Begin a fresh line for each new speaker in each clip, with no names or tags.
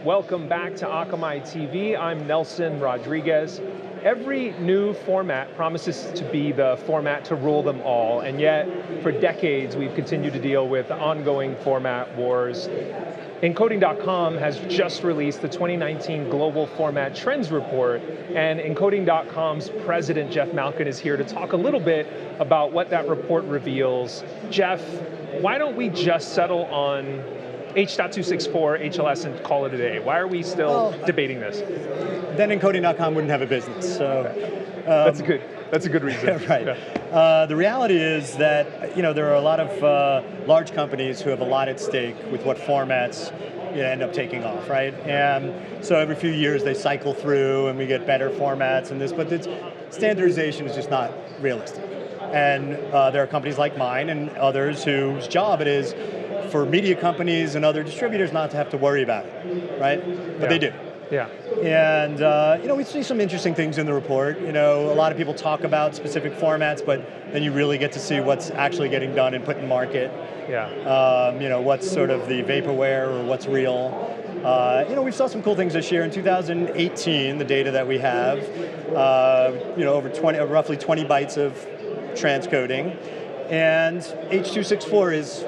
Welcome back to AkamaiTV. I'm Nelson Rodriguez. Every new format promises to be the format to rule them all, and yet for decades we've continued to deal with ongoing format wars. Encoding.com has just released the 2019 Global Format Trends Report, and Encoding.com's president, Jeff Malkin, is here to talk a little bit about what that report reveals. Jeff, why don't we just settle on H.264, HLS, and call it a day? Why are we still debating this?
Then Encoding.com wouldn't have a business. So
that's a good reason.
Right. Yeah. The reality is that there are a lot of large companies who have a lot at stake with what formats end up taking off, right? And so every few years they cycle through and we get better formats and this, but standardization is just not realistic. And there are companies like mine and others whose job it is for media companies and other distributors not to have to worry about it, right? But they do.
Yeah.
And we see some interesting things in the report. A lot of people talk about specific formats, but then you really get to see what's actually getting done and put in market.
Yeah.
What's sort of the vaporware or what's real. We saw some cool things this year. In 2018, the data that we have, over roughly 20 bytes of transcoding, and H.264 is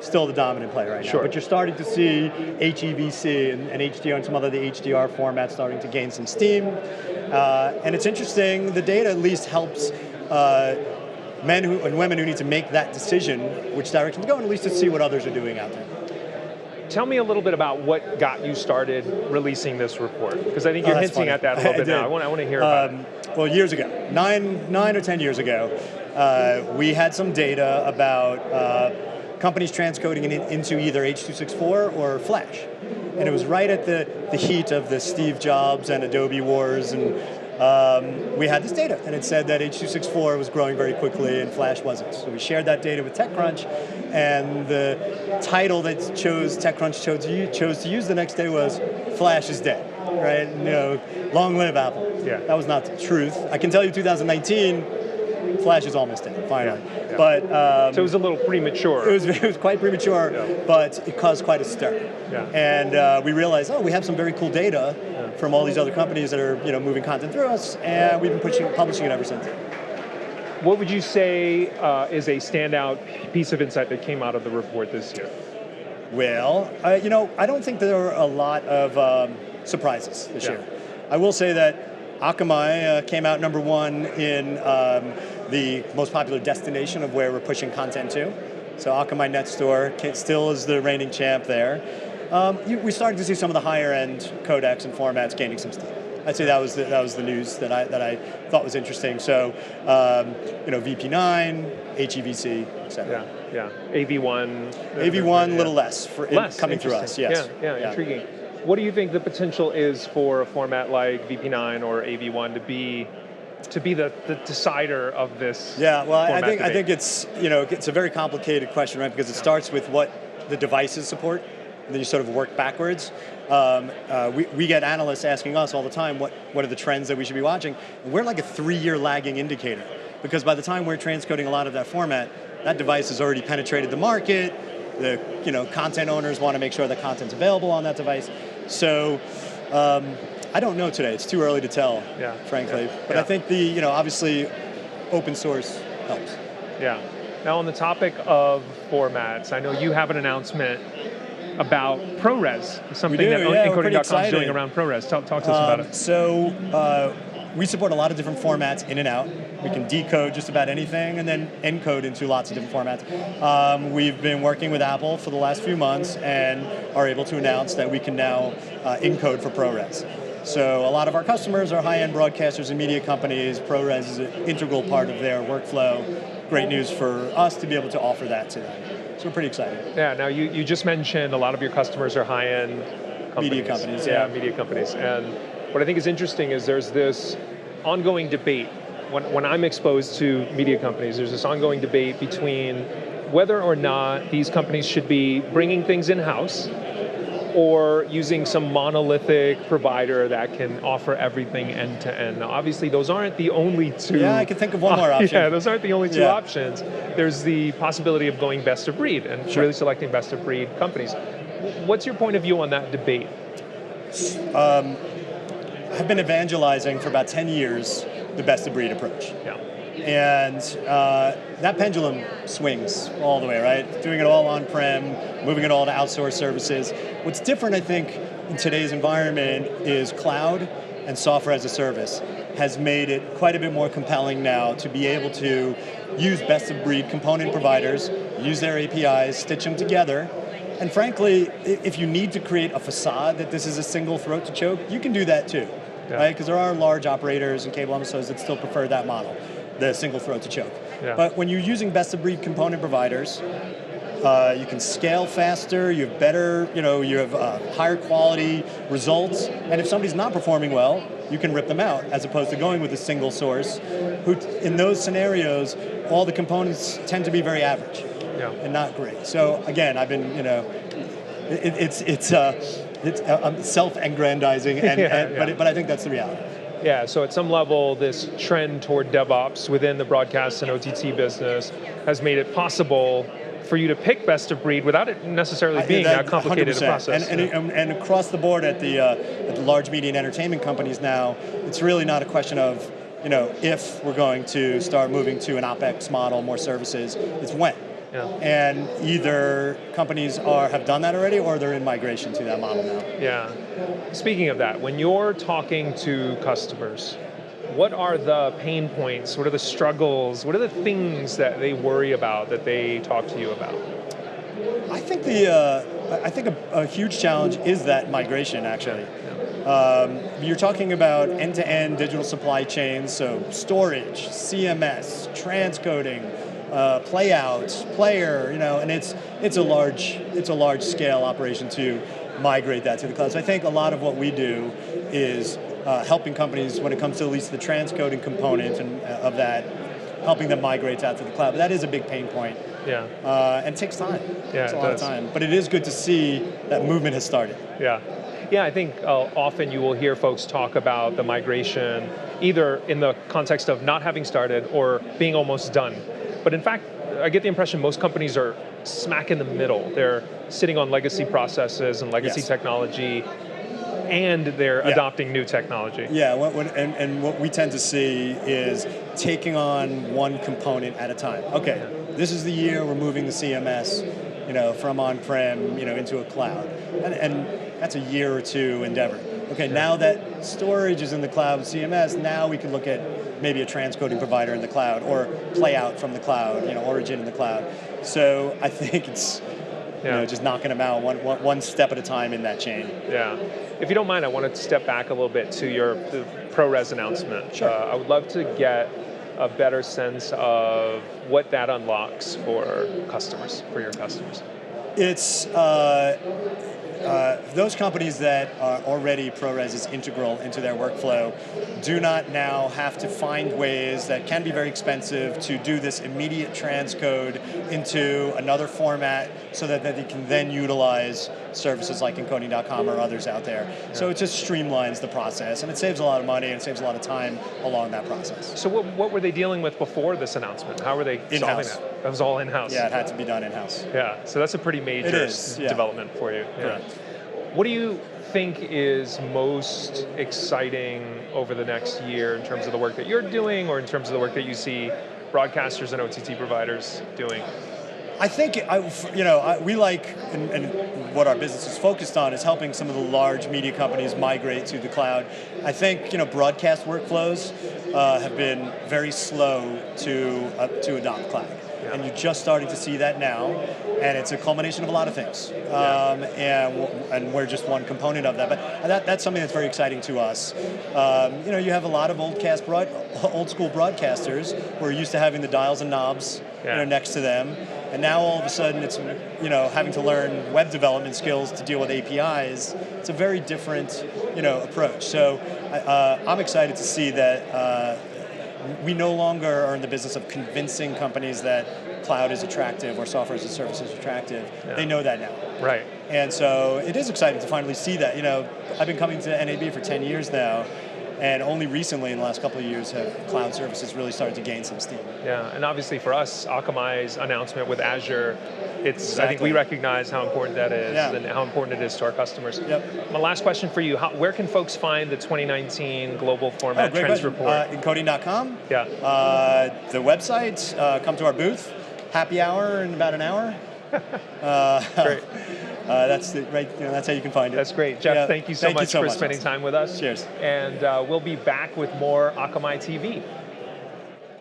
still the dominant player right now.
Sure.
But you're starting to see HEVC and HDR and some other the HDR formats starting to gain some steam. And it's interesting, the data at least helps men and women who need to make that decision, which direction to go, and at least to see what others are doing out there.
Tell me a little bit about what got you started releasing this report, because I think you're hinting at that a little bit now. I want to hear about it.
Well, years ago, nine or 10 years ago, we had some data about companies transcoding into either H.264 or Flash. And it was right at the heat of the Steve Jobs and Adobe wars, and we had this data, and it said that H.264 was growing very quickly and Flash wasn't. So we shared that data with TechCrunch, and the title that TechCrunch chose to use the next day was "Flash is dead," right? And, long live Apple.
Yeah.
That was not the truth. I can tell you 2019, Flash is almost dead, finally.
Yeah.
But
so it was a little premature.
It was quite premature, but it caused quite a stir.
Yeah.
And we realized, we have some very cool data from all these other companies that are moving content through us, and we've been publishing it ever since.
What would you say is a standout piece of insight that came out of the report this year?
Well, I don't think there are a lot of surprises this year. I will say that Akamai came out number one in the most popular destination of where we're pushing content to. So Akamai NetStore still is the reigning champ there. We started to see some of the higher end codecs and formats gaining some steam. I'd say that was the news that I thought was interesting. So VP9, HEVC, etc.
Yeah. AV1.
AV1 a little less coming through us. Yes.
Yeah. Intriguing. What do you think the potential is for a format like VP9 or AV1 to be the decider of this?
Yeah, well, I
think
think it's it's a very complicated question, right? Because it starts with what the devices support, and then you sort of work backwards. We get analysts asking us all the time, what are the trends that we should be watching? And we're like a 3-year lagging indicator, because by the time we're transcoding a lot of that format, that device has already penetrated the market. The content owners want to make sure the content's available on that device. So I don't know today. It's too early to tell, frankly. But I think obviously open source helps.
Yeah. Now on the topic of formats, I know you have an announcement about ProRes, something that Encoding.com is doing around ProRes. Talk to us about it.
So we support a lot of different formats in and out. We can decode just about anything and then encode into lots of different formats. We've been working with Apple for the last few months and are able to announce that we can now encode for ProRes. So a lot of our customers are high-end broadcasters and media companies. ProRes is an integral part of their workflow. Great news for us to be able to offer that to them. So we're pretty excited.
Yeah, now you just mentioned a lot of your customers are high-end companies.
Media companies,
media companies. And what I think is interesting is there's this ongoing debate. When I'm exposed to media companies, there's this ongoing debate between whether or not these companies should be bringing things in-house or using some monolithic provider that can offer everything end to end. Now, obviously, those aren't the only two.
Yeah, I can think of one more option.
Yeah, those aren't the only two options. There's the possibility of going best of breed and really selecting best of breed companies. What's your point of view on that debate?
I've been evangelizing for about 10 years the best of breed approach.
Yeah.
And that pendulum swings all the way, right? Doing it all on-prem, moving it all to outsourced services. What's different, I think, in today's environment is cloud and software as a service has made it quite a bit more compelling now to be able to use best-of-breed component providers, use their APIs, stitch them together. And frankly, if you need to create a facade that this is a single throat to choke, you can do that too, right? Because there are large operators and cable MSOs that still prefer that model, the single throat to choke. But when you're using best-of-breed component providers, you can scale faster, you have better, you have higher quality results, and if somebody's not performing well, you can rip them out, as opposed to going with a single source, who in those scenarios, all the components tend to be very average and not great. So again, I've been, it's self-aggrandizing, but I think that's the reality.
Yeah, so at some level, this trend toward DevOps within the broadcast and OTT business has made it possible for you to pick best of breed without it necessarily being that complicated a process.
And across the board at the large media and entertainment companies now, it's really not a question of, if we're going to start moving to an OpEx model, more services, it's when. And either companies have done that already, or they're in migration to that model now.
Yeah. Speaking of that, when you're talking to customers, what are the pain points? What are the struggles? What are the things that they worry about, that they talk to you about?
I think a huge challenge is that migration, actually. You're talking about end-to-end digital supply chains, so storage, CMS, transcoding, playout, player, and it's a large scale operation to migrate that to the cloud. So I think a lot of what we do is helping companies when it comes to at least the transcoding component of that, helping them migrate out to the cloud. But that is a big pain point. And it takes time. It's a lot of time. But it is good to see that movement has started.
Yeah, I think often you will hear folks talk about the migration either in the context of not having started or being almost done. But in fact, I get the impression most companies are smack in the middle. They're sitting on legacy processes and legacy technology, and they're adopting new technology. Yeah,
and what we tend to see is taking on one component at a time. Okay, this is the year we're moving the CMS, from on-prem, into a cloud, and that's a year or two endeavor. Okay, now that storage is in the cloud with CMS, now we can look at maybe a transcoding provider in the cloud, or playout from the cloud, origin in the cloud. So I think it's just knocking them out one step at a time in that chain.
Yeah. If you don't mind, I want to step back a little bit to the ProRes announcement.
Sure.
I would love to get a better sense of what that unlocks for your customers.
It's those companies that are already ProRes is integral into their workflow do not now have to find ways that can be very expensive to do this immediate transcode into another format so that they can then utilize services like Encoding.com or others out there. So it just streamlines the process, and it saves a lot of money, and it saves a lot of time along that process.
So what were they dealing with before this announcement? How were they solving that? That was all in-house?
Yeah, it had to be done in-house.
Yeah, so that's a pretty major development for you.
Correct.
What do you think is most exciting over the next year in terms of the work that you're doing, or in terms of the work that you see broadcasters and OTT providers doing?
I think, we like, and what our business is focused on is helping some of the large media companies migrate to the cloud. I think, broadcast workflows have been very slow to adopt cloud. And you're just starting to see that now, and it's a culmination of a lot of things. And we're just one component of that. But that's something that's very exciting to us. You have a lot of old school broadcasters who are used to having the dials and knobs next to them, and now all of a sudden it's having to learn web development skills to deal with APIs. It's a very different approach. So I'm excited to see that we no longer are in the business of convincing companies that cloud is attractive or software as a service is attractive.
Yeah.
They know that now.
Right.
And so it is exciting to finally see that. I've been coming to NAB for 10 years now, and only recently in the last couple of years have cloud services really started to gain some steam.
Yeah, and obviously for us, Akamai's announcement with Azure, I think we recognize how important that is and how important it is to our customers.
Yep.
My last question for you, where can folks find the 2019 Global Format Trends Report?
Encoding.com.
Yeah.
The website, come to our booth, happy hour in about an hour.
Great.
That's how you can find it.
That's great. Jeff, thank you so much for spending time with us.
Cheers.
And we'll be back with more Akamai TV.